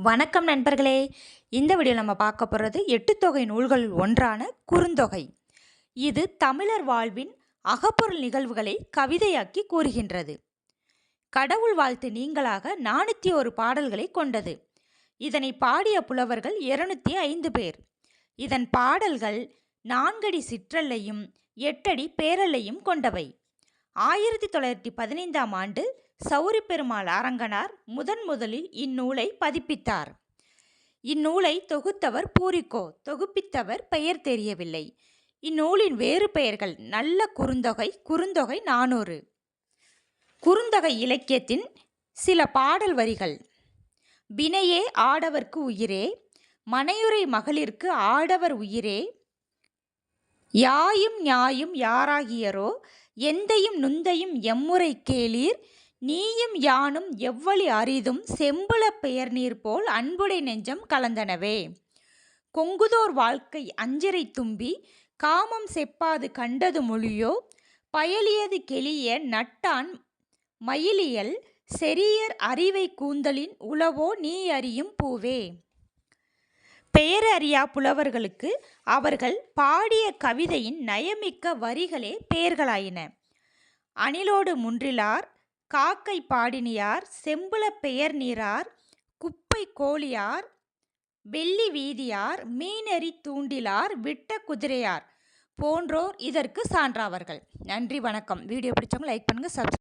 வணக்கம் நண்பர்களே. இந்த வீடியோவில் நம்ம பார்க்க போகிறது 8 தொகை நூல்களில் ஒன்றான குறுந்தொகை. இது தமிழர் வாழ்வின் அகப்பொருள் நிகழ்வுகளை கவிதையாக்கி கூறுகின்றது. கடவுள் வாழ்த்து நீங்களாக 401 பாடல்களை கொண்டது. இதனை பாடிய புலவர்கள் 205 பேர். இதன் பாடல்கள் 4 அடி சிற்றல்லையும் 8 அடி பேரல்லையும் கொண்டவை. 1915ஆம் ஆண்டு சௌரி பெருமாள் அரங்கனார் முதலில் இந்நூலை பதிப்பித்தார். இந்நூலை தொகுத்தவர் பூரிக்கோ, தொகுப்பித்தவர் பெயர் தெரியவில்லை. இந்நூலின் வேறு பெயர்கள் நல்ல குறுந்தொகை, குறுந்தொகை 400. குறுந்தொகை இலக்கியத்தின் சில பாடல் வரிகள்: வினையே ஆடவர்க்கு உயிரே, மனையுறை மகளிர்க்கு ஆடவர் உயிரே, யாயும் ஞாயும் யாராகியரோ, எந்தையும் நுந்தையும் எம்முறை கேளீர், நீயும் யானும் எவ்வழி அரிதும், செம்புல பெயர் நீர் போல் அன்புடை நெஞ்சம் கலந்தனவே, கொங்குதோர் வாழ்க்கை அஞ்சிறை தும்பி, காமம் செப்பாது கண்டது மொழியோ, பயலியது கெளிய நட்டான் மயிலியல், செரியர் அறிவை கூந்தலின் உளவோ நீ அறியும் பூவே. பெயர் அறியா புலவர்களுக்கு அவர்கள் பாடிய கவிதையின் நயமிக்க வரிகளே பெயர்களாயின. அணிலோடு முன்றிலார், காக்கை பாடினியார், செம்புல பெயர் நீரார், குப்பை கோழியார், வெள்ளி வீதியார், மீனெறி தூண்டிலார், விட்ட குதிரையார் போன்றோர் இதற்கு சான்றாவர்கள். நன்றி, வணக்கம். வீடியோ பிடிச்சவங்க லைக் பண்ணுங்கள், சப்ஸ்கிரைப்